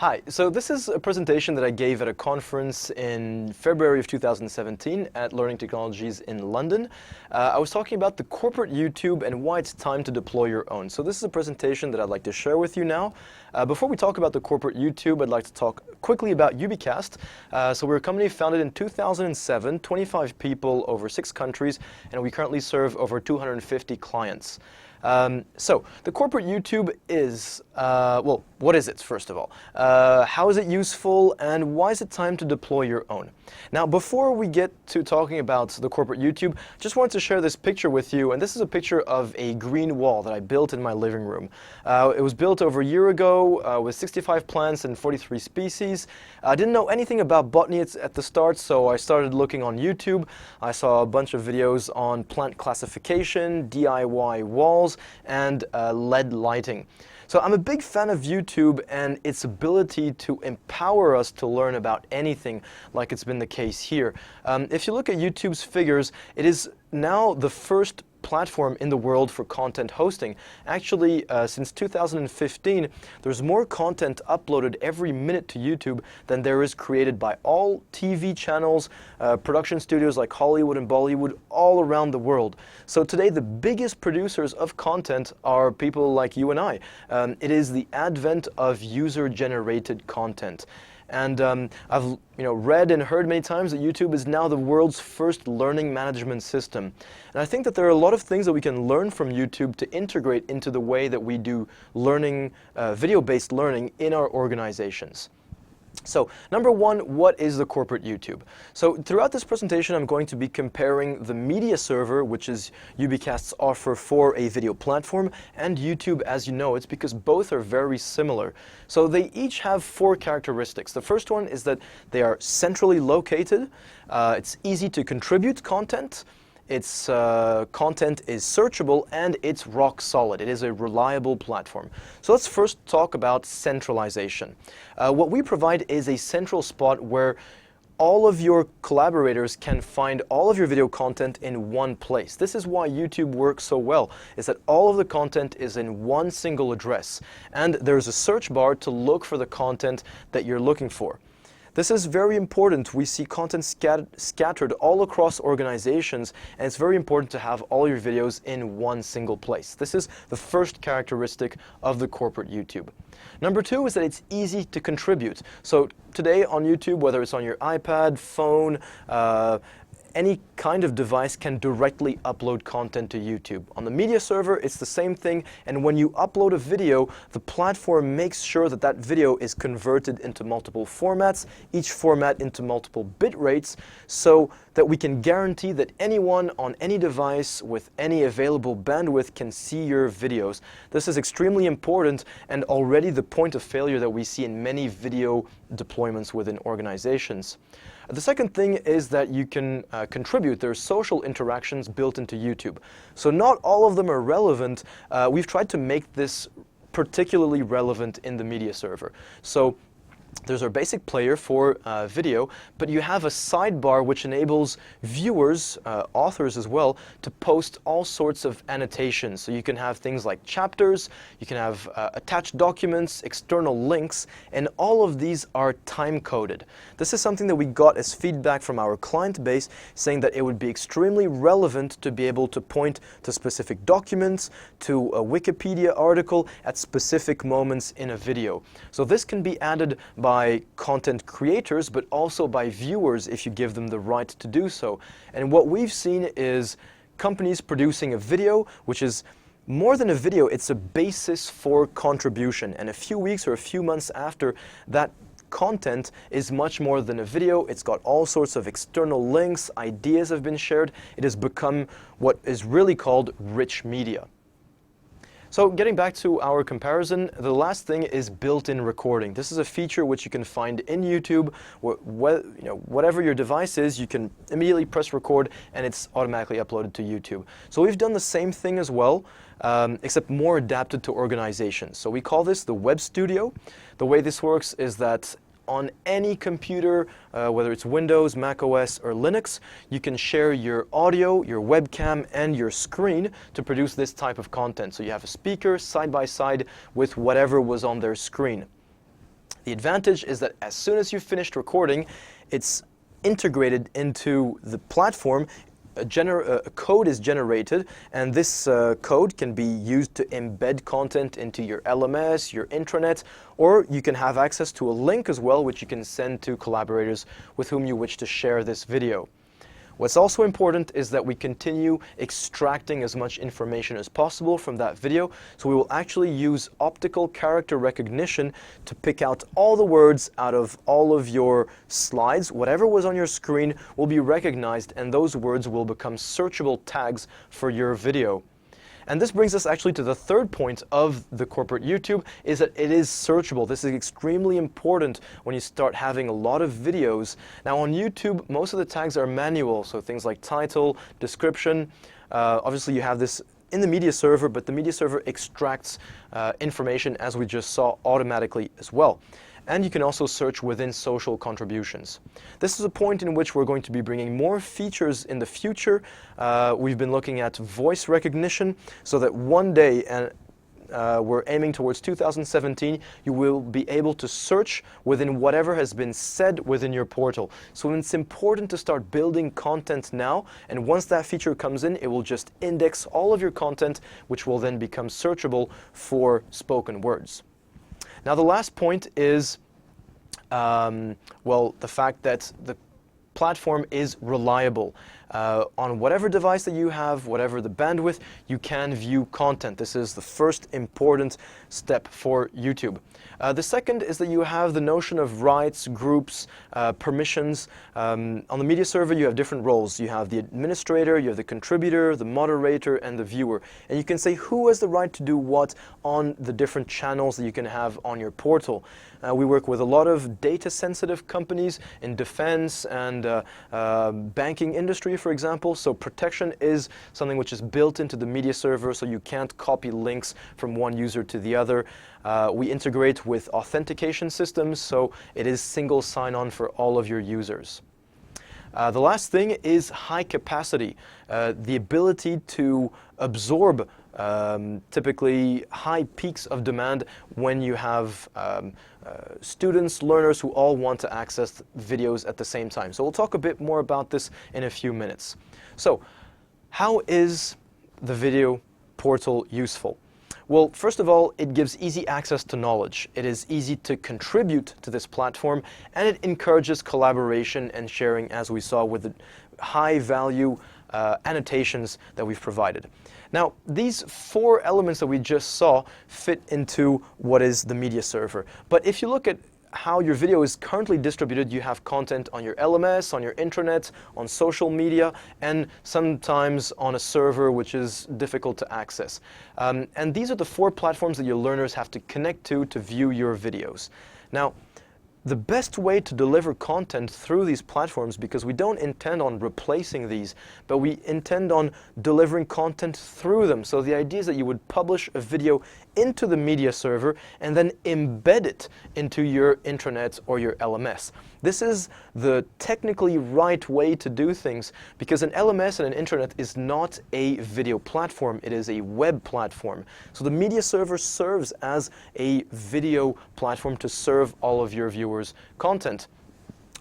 Hi, so this is a presentation that I gave at a conference in February of 2017 at Learning Technologies in London. I was talking about the corporate YouTube and why it's time to deploy your own. So this is a presentation that I'd like to share with you now. Before we talk about the corporate YouTube, I'd like to talk quickly about Ubicast. So we're a company founded in 2007, 25 people over 6 countries, and we currently serve over 250 clients. So the corporate YouTube is, well, what is it, first of all? How is it useful, and why is it time to deploy your own? Now, before we get to talking about the corporate YouTube, just wanted to share this picture with you, and this is a picture of a green wall that I built in my living room. It was built over a year ago with 65 plants and 43 species. I didn't know anything about botany at the start, so I started looking on YouTube. I saw a bunch of videos on plant classification, DIY walls, and LED lighting. So I'm a big fan of YouTube and its ability to empower us to learn about anything, like it's been the case here. If you look at YouTube's figures, it is now the first platform in the world for content hosting. Actually, since 2015, there's more content uploaded every minute to YouTube than there is created by all TV channels, production studios like Hollywood and Bollywood all around the world. So today, the biggest producers of content are people like you and I. It is the advent of user-generated content. And I've read and heard many times that YouTube is now the world's first learning management system. And I think that there are a lot of things that we can learn from YouTube to integrate into the way that we do learning, video-based learning in our organizations. So, number one, what is the corporate YouTube? So, throughout this presentation, I'm going to be comparing the media server, which is Ubicast's offer for a video platform, and YouTube as you know. It's because both are very similar. So, they each have 4 characteristics. The first one is that they are centrally located. It's easy to contribute content. Its content is searchable, and it's rock solid. It is a reliable platform. So let's first talk about centralization. What we provide is a central spot where all of your collaborators can find all of your video content in one place. This is why YouTube works so well, is that all of the content is in one single address, and there's a search bar to look for the content that you're looking for. This is very important. We see content scattered all across organizations, and it's very important to have all your videos in one single place. This is the first characteristic of the corporate YouTube. Number 2 is that it's easy to contribute. So today on YouTube, whether it's on your iPad, phone, any kind of device can directly upload content to YouTube. On the media server, it's the same thing, and when you upload a video, the platform makes sure that that video is converted into multiple formats, each format into multiple bit rates, so that we can guarantee that anyone on any device with any available bandwidth can see your videos. This is extremely important and already the point of failure that we see in many video deployments within organizations. The second thing is that you can contribute. There are social interactions built into YouTube. So not all of them are relevant. We've tried to make this particularly relevant in the media server. So there's our basic player for video, but you have a sidebar which enables viewers, authors as well, to post all sorts of annotations. So you can have things like chapters, you can have attached documents, external links, and all of these are time-coded. This is something that we got as feedback from our client base, saying that it would be extremely relevant to be able to point to specific documents, to a Wikipedia article at specific moments in a video. So this can be added by content creators, but also by viewers if you give them the right to do so. And what we've seen is companies producing a video, which is more than a video, it's a basis for contribution. And a few weeks or a few months after, that content is much more than a video. It's got all sorts of external links, ideas have been shared. It has become what is really called rich media. So getting back to our comparison, the last thing is built-in recording. This is a feature which you can find in YouTube. Whatever your device is, you can immediately press record and it's automatically uploaded to YouTube. So we've done the same thing as well, except more adapted to organizations. So we call this the Web Studio. The way this works is that on any computer, whether it's Windows, Mac OS, or Linux, you can share your audio, your webcam, and your screen to produce this type of content. So you have a speaker side by side with whatever was on their screen. The advantage is that as soon as you've finished recording, it's integrated into the platform. A code is generated, and this code can be used to embed content into your LMS, your intranet, or you can have access to a link as well, which you can send to collaborators with whom you wish to share this video. What's also important is that we continue extracting as much information as possible from that video. So we will actually use optical character recognition to pick out all the words out of all of your slides. Whatever was on your screen will be recognized, and those words will become searchable tags for your video. And this brings us actually to the third point of the corporate YouTube, is that it is searchable. This is extremely important when you start having a lot of videos. Now on YouTube, most of the tags are manual, so things like title, description. Obviously you have this in the media server, but the media server extracts information, as we just saw, automatically as well. And you can also search within social contributions. This is a point in which we're going to be bringing more features in the future. We've been looking at voice recognition, so that one day, and we're aiming towards 2017, you will be able to search within whatever has been said within your portal. So it's important to start building content now, and once that feature comes in, it will just index all of your content, which will then become searchable for spoken words. Now the last point is, well, the fact that the platform is reliable. On whatever device that you have, whatever the bandwidth, you can view content. This is the first important step for YouTube. The second is that you have the notion of rights, groups, permissions. On the media server, you have different roles. You have the administrator, you have the contributor, the moderator, and the viewer. And you can say who has the right to do what on the different channels that you can have on your portal. We work with a lot of data-sensitive companies in defense and banking industry, for example. So protection is something which is built into the media server, so you can't copy links from one user to the other. We integrate with authentication systems, so it is single sign-on for all of your users. The last thing is high capacity, the ability to absorb typically high peaks of demand when you have students, learners who all want to access videos at the same time. So we'll talk a bit more about this in a few minutes. So how is the video portal useful? Well, first of all, it gives easy access to knowledge. It is easy to contribute to this platform, and it encourages collaboration and sharing, as we saw with the high value annotations that we've provided. Now, these four elements that we just saw fit into what is the media server. But if you look at how your video is currently distributed, you have content on your LMS, on your intranet, on social media, and sometimes on a server which is difficult to access. And these are the four platforms that your learners have to connect to view your videos. Now, the best way to deliver content through these platforms, because we don't intend on replacing these, but we intend on delivering content through them. So the idea is that you would publish a video into the media server and then embed it into your intranet or your LMS. This is the technically right way to do things, because an LMS and an intranet is not a video platform, it is a web platform. So the media server serves as a video platform to serve all of your viewers' content.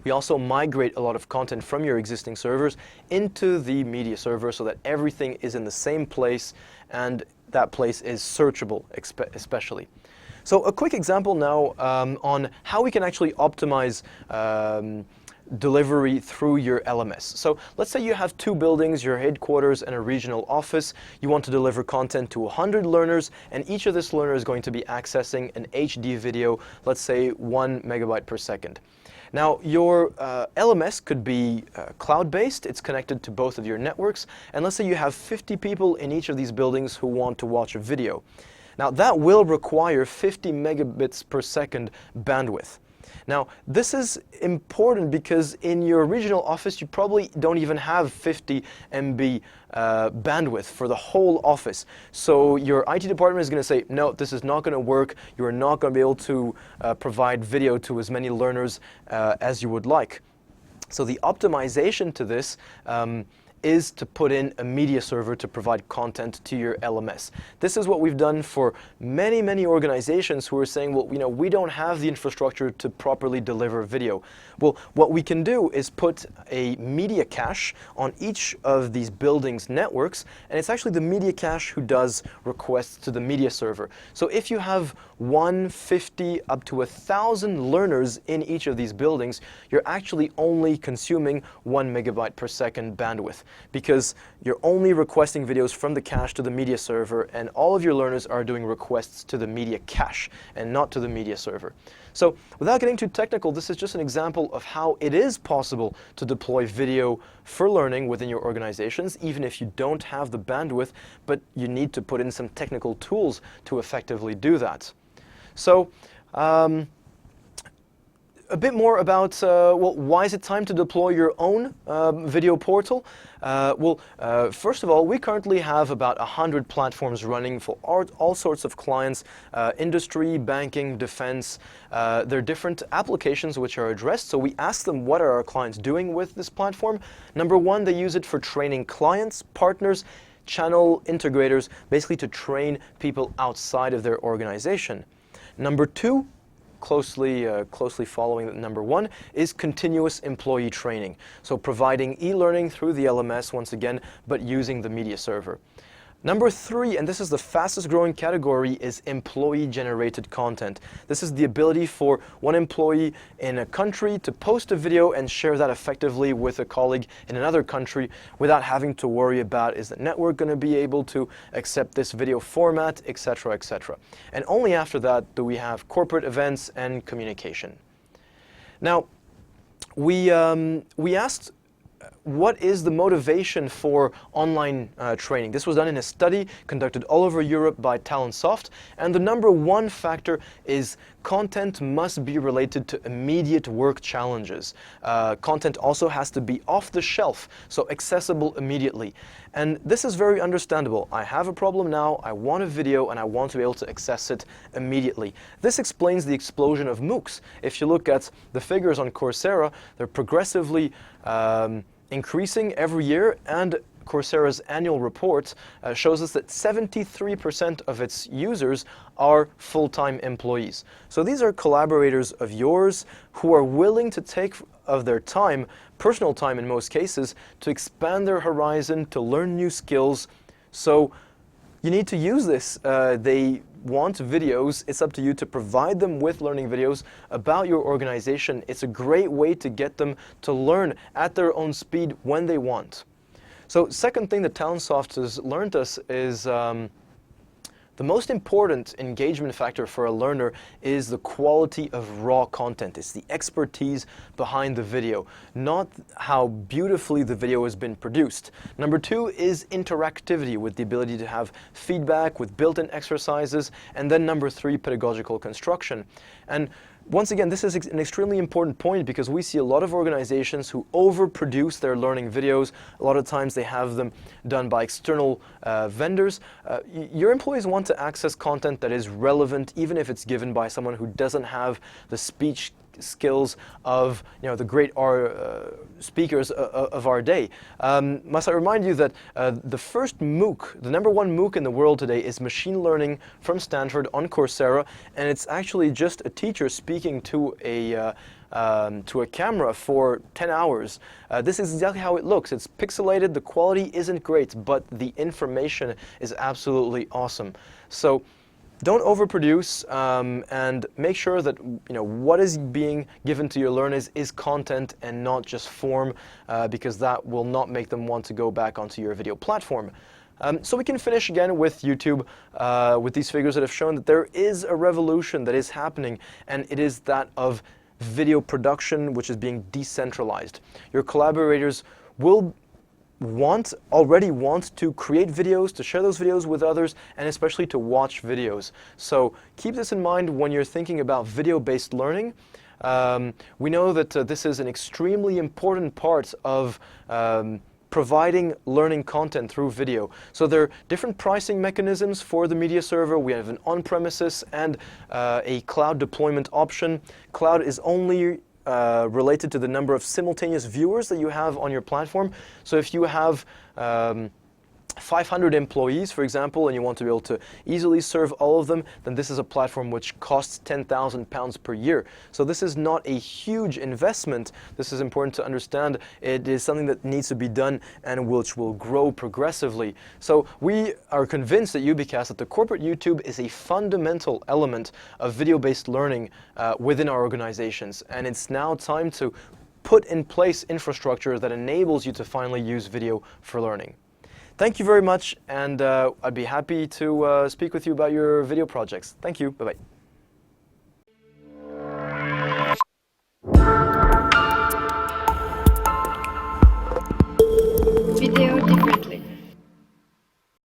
We also migrate a lot of content from your existing servers into the media server so that everything is in the same place, and that place is searchable especially. So a quick example now on how we can actually optimize delivery through your LMS. So let's say you have two buildings, your headquarters and a regional office. You want to deliver content to 100 learners, and each of this learner is going to be accessing an HD video, let's say 1 megabyte per second. Now, your LMS could be cloud-based. It's connected to both of your networks. And let's say you have 50 people in each of these buildings who want to watch a video. Now, that will require 50 megabits per second bandwidth. Now, this is important because in your regional office, you probably don't even have 50 MB bandwidth for the whole office. So your IT department is going to say, no, this is not going to work. You are not going to be able to provide video to as many learners as you would like. So the optimization to this is to put in a media server to provide content to your LMS. This is what we've done for many, many organizations who are saying, well, we don't have the infrastructure to properly deliver video. Well, what we can do is put a media cache on each of these buildings' networks, and it's actually the media cache who does requests to the media server. So if you have 150 up to 1,000 learners in each of these buildings, you're actually only consuming 1 megabyte per second bandwidth, because you're only requesting videos from the cache to the media server, and all of your learners are doing requests to the media cache and not to the media server. So without getting too technical, this is just an example of how it is possible to deploy video for learning within your organizations, even if you don't have the bandwidth, but you need to put in some technical tools to effectively do that. So, a bit more about, well, why is it time to deploy your own video portal? First of all, we currently have about 100 platforms running for all sorts of clients, industry, banking, defense. There are different applications which are addressed, so we ask them what are our clients doing with this platform. Number one, they use it for training clients, partners, channel integrators, basically to train people outside of their organization. Number two, closely following number one, is continuous employee training. So providing e-learning through the LMS once again, but using the media server. Number three, and this is the fastest growing category, is employee-generated content. This is the ability for one employee in a country to post a video and share that effectively with a colleague in another country without having to worry about, is the network going to be able to accept this video format, etc., etc. And only after that do we have corporate events and communication. Now, we asked, what is the motivation for online training? This was done in a study conducted all over Europe by Talentsoft, and the number one factor is content must be related to immediate work challenges. Content also has to be off the shelf, so accessible immediately. And this is very understandable. I have a problem now, I want a video, and I want to be able to access it immediately. This explains the explosion of MOOCs. If you look at the figures on Coursera, they're progressively increasing every year, and Coursera's annual report shows us that 73% of its users are full-time employees. So these are collaborators of yours who are willing to take of their time, personal time in most cases, to expand their horizon, to learn new skills. So you need to use this. They want videos. It's up to you to provide them with learning videos about your organization. It's a great way to get them to learn at their own speed when they want. So second thing that Talentsoft has learned us is the most important engagement factor for a learner is the quality of raw content. It's the expertise behind the video, not how beautifully the video has been produced. Number two is interactivity, with the ability to have feedback with built-in exercises. And then number three, pedagogical construction. And once again, this is an extremely important point because we see a lot of organizations who overproduce their learning videos. A lot of times they have them done by external vendors. Your employees want to access content that is relevant, even if it's given by someone who doesn't have the speech skills of the great speakers of our day. Must I remind you that the first MOOC, the number one MOOC in the world today, is machine learning from Stanford on Coursera, and it's actually just a teacher speaking to a camera for 10 hours. This is exactly how it looks. It's pixelated, the quality isn't great, but the information is absolutely awesome. So don't overproduce, and make sure that what is being given to your learners is content and not just form, because that will not make them want to go back onto your video platform. So we can finish again with YouTube, with these figures that have shown that there is a revolution that is happening, and it is that of video production, which is being decentralized. Your collaborators will already want to create videos, to share those videos with others, and especially to watch videos. So keep this in mind when you're thinking about video-based learning. We know that this is an extremely important part of providing learning content through video. So there are different pricing mechanisms for the media server. We have an on-premises and a cloud deployment option. Cloud is only related to the number of simultaneous viewers that you have on your platform. So if you have 500 employees, for example, and you want to be able to easily serve all of them, then this is a platform which costs £10,000 per year. So this is not a huge investment. This is important to understand. It is something that needs to be done and which will grow progressively. So we are convinced at UBcast that the corporate YouTube is a fundamental element of video-based learning within our organizations. And it's now time to put in place infrastructure that enables you to finally use video for learning. Thank you very much, and I'd be happy to speak with you about your video projects. Thank you. Bye-bye.